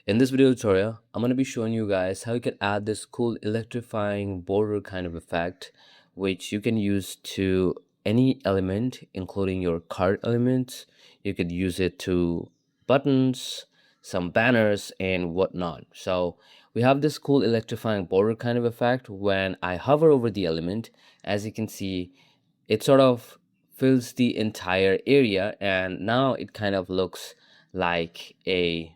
In this video tutorial, I'm going to be showing you guys how you can add this cool electrifying border kind of effect, which you can use to any element, including your card elements. You could use it to buttons, some banners, and whatnot. So we have this cool electrifying border kind of effect. When I hover over the element, as you can see, it sort of fills the entire area, and now it kind of looks like a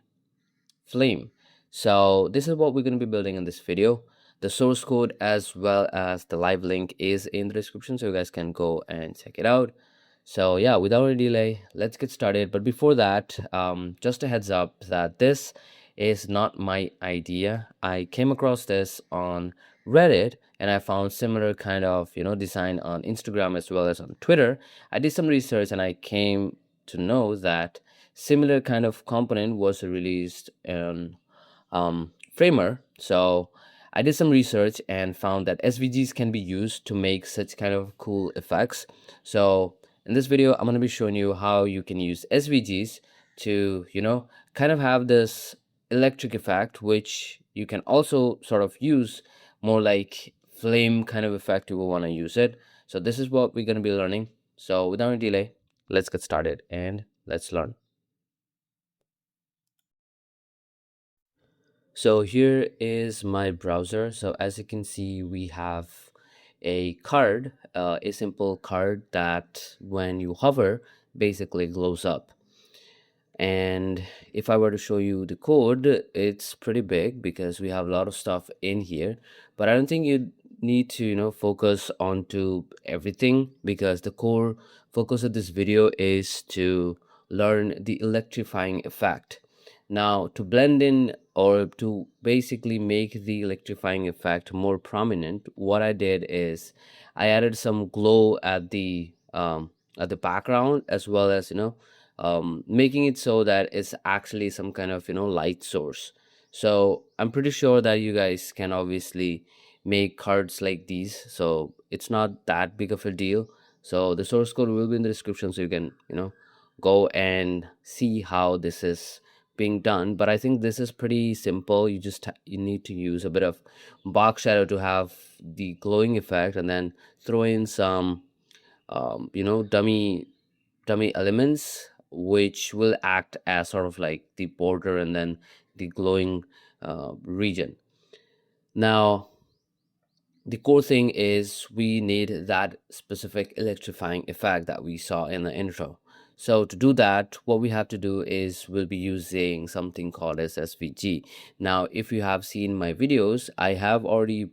flame. So this is what we're going to be building in this video. The source code as well as the live link is in the description, so you guys can go and check it out. So yeah, without any delay, let's get started. But before that, just a heads up that this is not my idea. I came across this on Reddit, and I found similar kind of design on Instagram as well as on Twitter. I did some research and I came to know that similar kind of component was released in Framer. So I did some research and found that SVGs can be used to make such kind of cool effects. So in this video, I'm going to be showing you how you can use SVGs to, kind of have this electric effect, which you can also sort of use more like flame kind of effect. You will want to use it. So this is what we're going to be learning. So without any delay, let's get started and let's learn. So here is my browser. So as you can see, we have a card, a simple card that when you hover basically glows up. And if I were to show you the code, it's pretty big because we have a lot of stuff in here, but I don't think you need to focus onto everything, because the core focus of this video is to learn the electrifying effect. Now, to blend in or to basically make the electrifying effect more prominent, what I did is I added some glow at the background, as well as making it so that it's actually some kind of light source. So I'm pretty sure that you guys can obviously make cards like these, so it's not that big of a deal. So the source code will be in the description, so you can go and see how this is being done. But I think this is pretty simple. You need to use a bit of box shadow to have the glowing effect, and then throw in some dummy elements which will act as sort of like the border and then the glowing region. Now, the core thing is we need that specific electrifying effect that we saw in the intro. So to do that, what we have to do is we'll be using something called as SVG. Now, if you have seen my videos, I have already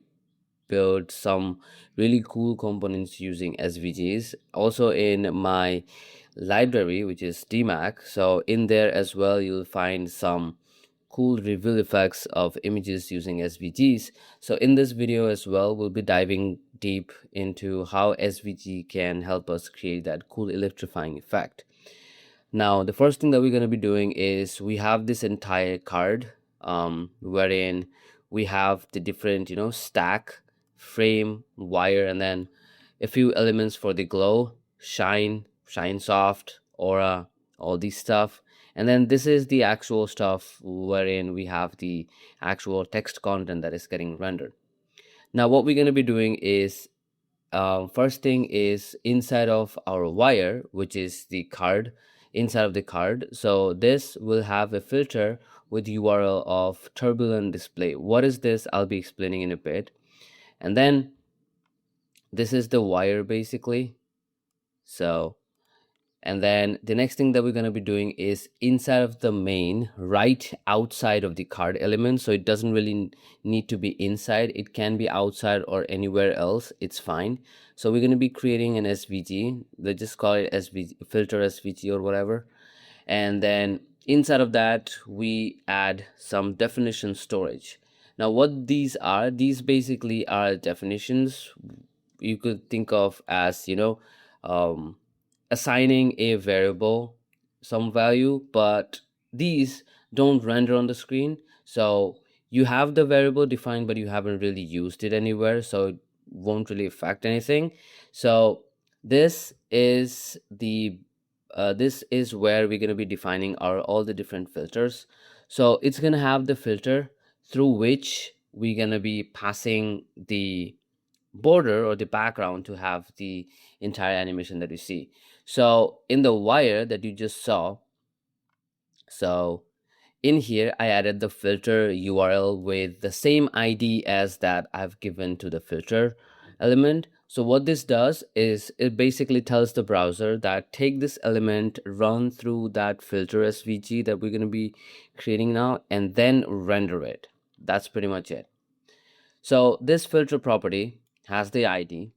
built some really cool components using SVGs. Also in my library, which is DMAC, so in there as well you'll find some cool reveal effects of images using SVGs. So in this video as well, we'll be diving deep into how SVG can help us create that cool electrifying effect. Now, the first thing that we're going to be doing is we have this entire card wherein we have the different stack, frame, wire, and then a few elements for the glow, shine soft, aura, all these stuff. And then this is the actual stuff wherein we have the actual text content that is getting rendered. Now, what we're going to be doing is first thing is inside of our wire, which is the card, inside of the card. So this will have a filter with URL of turbulent display. What is this? I'll be explaining in a bit. And then this is the wire basically. So, and then the next thing that we're going to be doing is inside of the main, right outside of the card element. So it doesn't really need to be inside, it can be outside or anywhere else, it's fine. So we're going to be creating an SVG. Let's just call it SVG, filter SVG or whatever. And then inside of that we add some definition storage. Now what these are, these basically are definitions you could think of as assigning a variable some value, but these don't render on the screen. So you have the variable defined, but you haven't really used it anywhere, so it won't really affect anything. So this is the this is where we're going to be defining all the different filters. So it's going to have the filter through which we're going to be passing the border or the background to have the entire animation that you see. So in the wire that you just saw, so in here, I added the filter URL with the same ID as that I've given to the filter element. So what this does is it basically tells the browser that take this element, run through that filter SVG that we're going to be creating now, and then render it. That's pretty much it. So this filter property has the ID,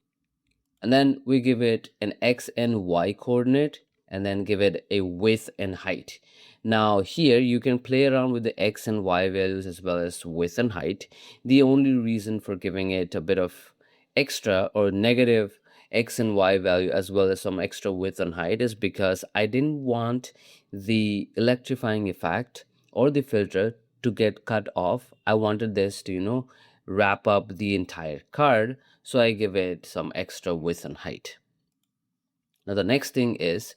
and then we give it an X and Y coordinate, and then give it a width and height. Now here you can play around with the X and Y values as well as width and height. The only reason for giving it a bit of extra or negative X and Y value as well as some extra width and height is because I didn't want the electrifying effect or the filter to get cut off. I wanted this to, wrap up the entire card, so I give it some extra width and height. Now the next thing is,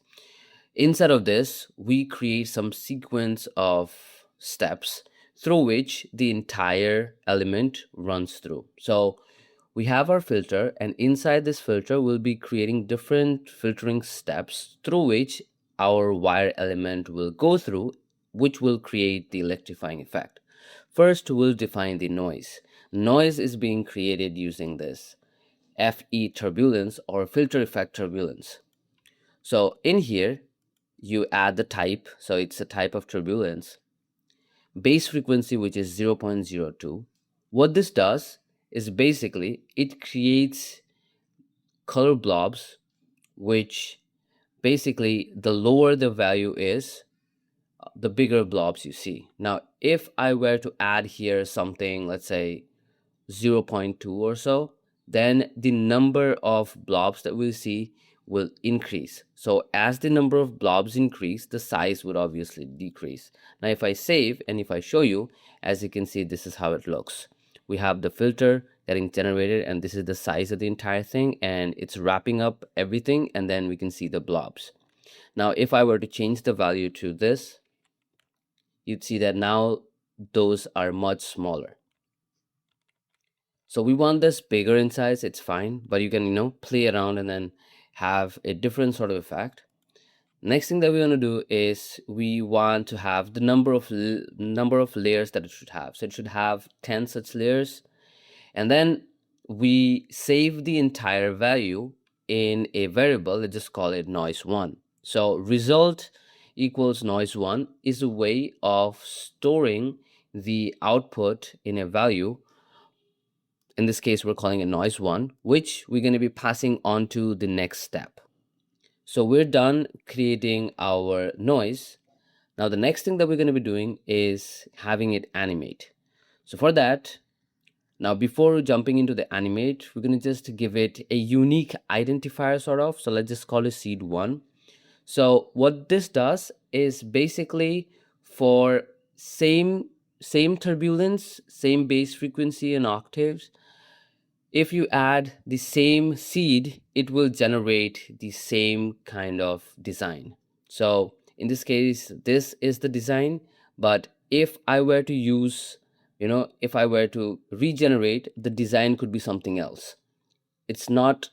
inside of this, we create some sequence of steps through which the entire element runs through. So we have our filter, and inside this filter, we'll be creating different filtering steps through which our wire element will go through, which will create the electrifying effect. First, we'll define the noise. Noise is being created using this FE turbulence or filter effect turbulence. So in here, you add the type, so it's a type of turbulence, base frequency, which is 0.02. What this does is basically it creates color blobs, which basically the lower the value is, the bigger blobs you see. Now, if I were to add here something, let's say 0.2 or so, then the number of blobs that we'll see will increase. So as the number of blobs increase, the size would obviously decrease. Now if I save and if I show you, as you can see, this is how it looks. We have the filter getting generated, and this is the size of the entire thing, and it's wrapping up everything, and then we can see the blobs. Now if I were to change the value to this, you'd see that now those are much smaller. So we want this bigger in size, it's fine, but you can, play around and then have a different sort of effect. Next thing that we want to do is we want to have the number of layers that it should have. So it should have 10 such layers. And then we save the entire value in a variable. Let's just call it noise1. So result equals noise1 is a way of storing the output in a value. In this case, we're calling it noise1, which we're going to be passing on to the next step. So we're done creating our noise. Now the next thing that we're going to be doing is having it animate. So for that, now before jumping into the animate, we're going to just give it a unique identifier sort of. So let's just call it seed1. So what this does is basically for same turbulence, same base frequency and octaves, if you add the same seed, it will generate the same kind of design. So in this case, this is the design, but if I were to use, if I were to regenerate, the design could be something else. It's not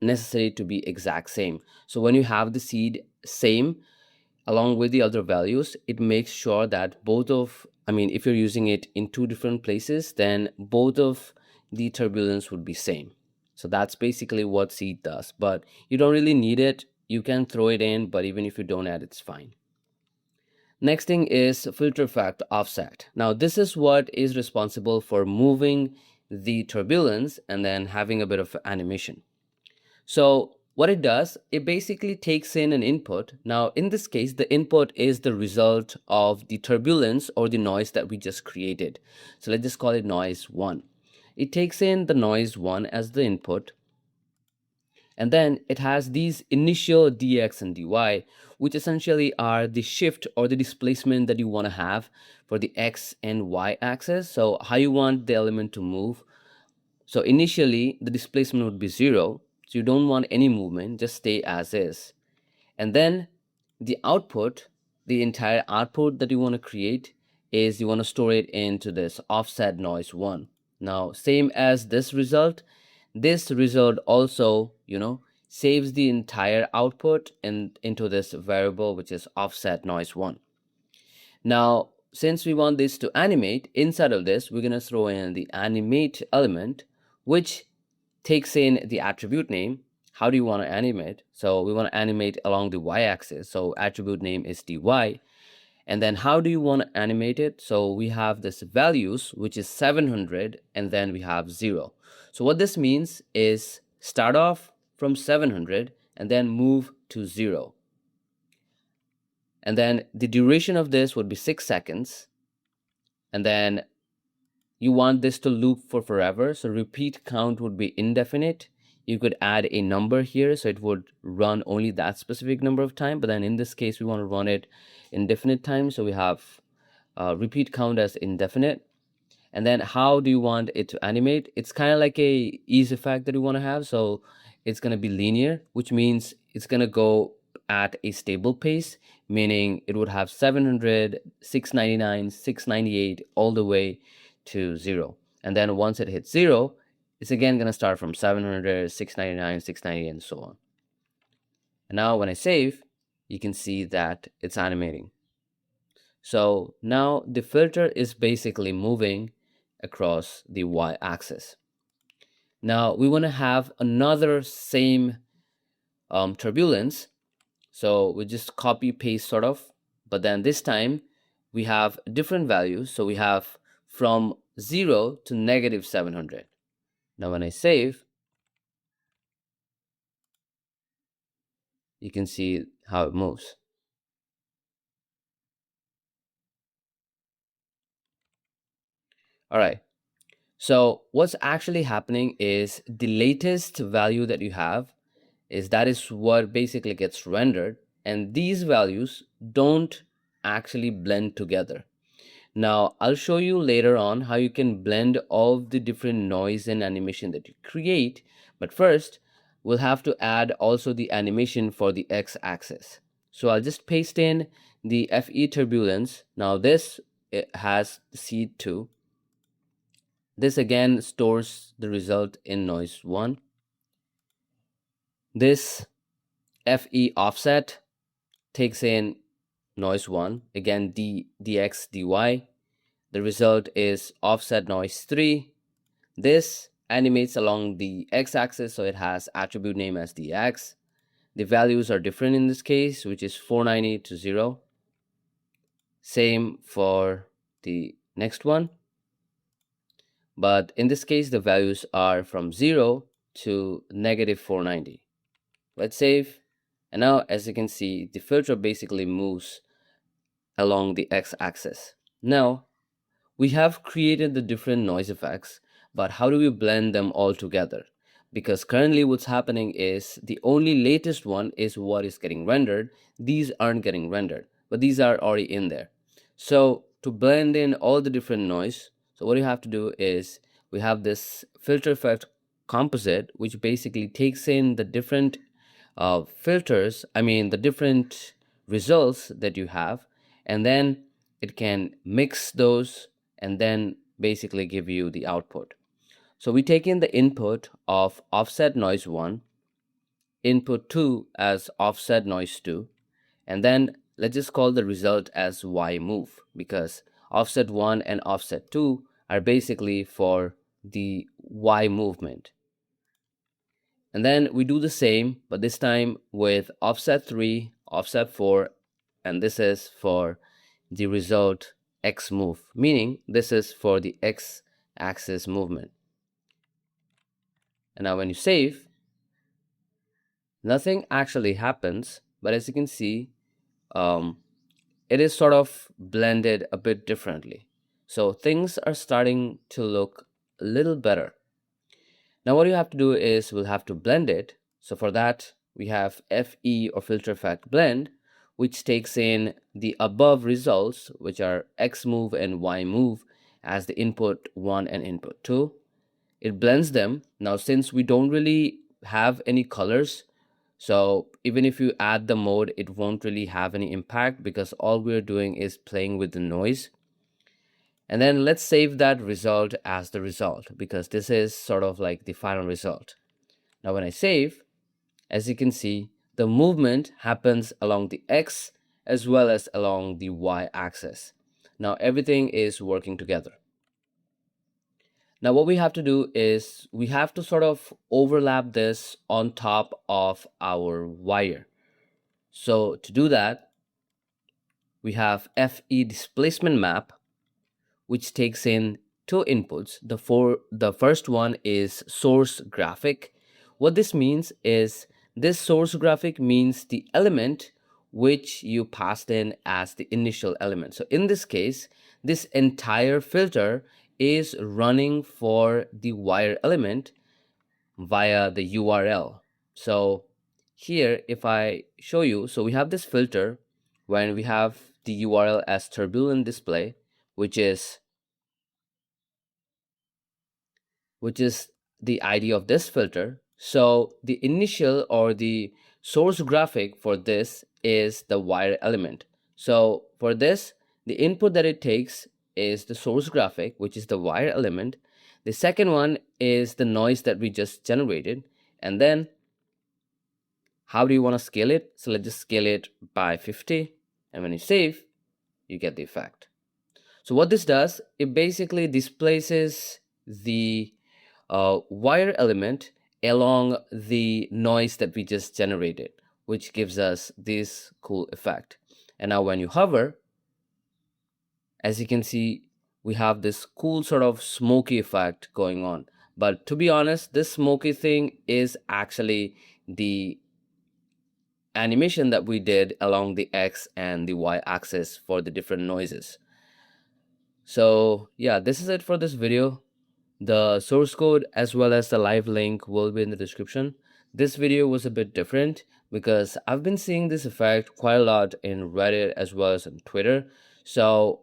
necessary to be exact same. So when you have the seed same along with the other values, it makes sure that if you're using it in two different places, then both of the turbulence would be same. So that's basically what seed does, but you don't really need it. You can throw it in, but even if you don't add, it's fine. Next thing is filter effect offset. Now this is what is responsible for moving the turbulence and then having a bit of animation. So what it does, it basically takes in an input. Now in this case, the input is the result of the turbulence or the noise that we just created. So let's just call it noise 1. It takes in the noise 1 as the input, and then it has these initial dx and dy, which essentially are the shift or the displacement that you want to have for the x and y axis. So how you want the element to move. So initially the displacement would be 0, so you don't want any movement, just stay as is. And then the output, the entire output that you want to create, is you want to store it into this offset noise 1. Now, same as this result also, saves the entire output into this variable, which is offset noise 1. Now, since we want this to animate, inside of this, we're going to throw in the animate element, which takes in the attribute name. How do you want to animate? So we want to animate along the y-axis. So attribute name is dy. And then how do you want to animate it? So we have this values, which is 700, and then we have 0. So what this means is start off from 700 and then move to 0. And then the duration of this would be 6 seconds. And then you want this to loop for forever. So repeat count would be indefinite. You could add a number here, so it would run only that specific number of time. But then in this case, we want to run it indefinite time. So we have repeat count as indefinite. And then how do you want it to animate? It's kind of like a ease effect that you want to have. So it's going to be linear, which means it's going to go at a stable pace, meaning it would have 700, 699, 698, all the way to 0. And then once it hits 0, it's again going to start from 700, 699, 698, and so on. And now when I save, you can see that it's animating. So now the filter is basically moving across the y-axis. Now we want to have another same turbulence. So we just copy paste sort of, but then this time we have different values. So we have from 0 to negative 700. Now when I save, you can see how it moves. All right. So what's actually happening is the latest value that you have that is what basically gets rendered, and these values don't actually blend together. Now I'll show you later on how you can blend all of the different noise and animation that you create, but first we'll have to add also the animation for the x-axis. So I'll just paste in the FE turbulence. Now this, it has seed 2. This again stores the result in noise 1. This FE offset takes in noise 1, again dx dy. The result is offset noise 3. This animates along the x-axis, so it has attribute name as dx. The values are different in this case, which is 490 to 0. Same for the next one. But in this case, the values are from 0 to negative 490. Let's save. And now, as you can see, the filter basically moves along the x-axis. Now, we have created the different noise effects, but how do we blend them all together? Because currently what's happening is the only latest one is what is getting rendered. These aren't getting rendered, but these are already in there. So to blend in all the different noise, so what you have to do is we have this filter effect composite, which basically takes in the different filters, the different results that you have, and then it can mix those and then basically give you the output. So we take in the input of offset noise 1, input 2 as offset noise 2, and then let's just call the result as y move, because offset 1 and offset 2 are basically for the y movement. And then we do the same, but this time with offset 3, offset 4, and this is for the result x move, meaning this is for the x-axis movement. And now when you save, nothing actually happens, but as you can see, it is sort of blended a bit differently. So things are starting to look a little better. Now what you have to do is we'll have to blend it. So for that, we have FE or filter effect blend, which takes in the above results, which are X move and Y move, as the input 1 and input 2. It blends them. Now, since we don't really have any colors, so even if you add the mode, it won't really have any impact because all we're doing is playing with the noise. And then let's save that result as the result, because this is sort of like the final result. Now when I save, as you can see, the movement happens along the X as well as along the Y axis. Now everything is working together. Now what we have to do is we have to sort of overlap this on top of our wire. So to do that, we have FE displacement map, which takes in two inputs. The first one is source graphic. What this means is this source graphic means the element which you passed in as the initial element. So in this case, this entire filter is running for the wire element via the URL. So here, if I show you, so we have this filter when we have the URL as turbulent display, which is the ID of this filter. So the initial or the source graphic for this is the wire element. So for this, the input that it takes is the source graphic, which is the wire element. The second one is the noise that we just generated. And then how do you want to scale it? So let's just scale it by 50. And when you save, you get the effect. So what this does, it basically displaces the wire element along the noise that we just generated, which gives us this cool effect. And now when you hover, as you can see, we have this cool sort of smoky effect going on. But to be honest, this smoky thing is actually the animation that we did along the X and the Y axis for the different noises. So yeah, this is it for this video. The source code as well as the live link will be in the description. This video was a bit different because I've been seeing this effect quite a lot in Reddit as well as on Twitter. So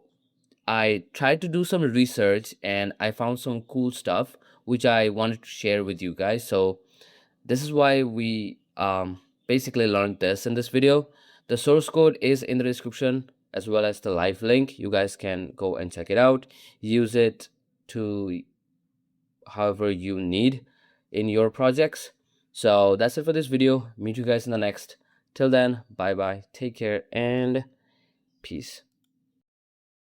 I tried to do some research and I found some cool stuff which I wanted to share with you guys. So this is why we basically learned this in this video. The source code is in the description as well as the live link. You guys can go and check it out. Use it to however you need in your projects. So that's it for this video. Meet you guys in the next. Till then, bye bye, take care, and peace.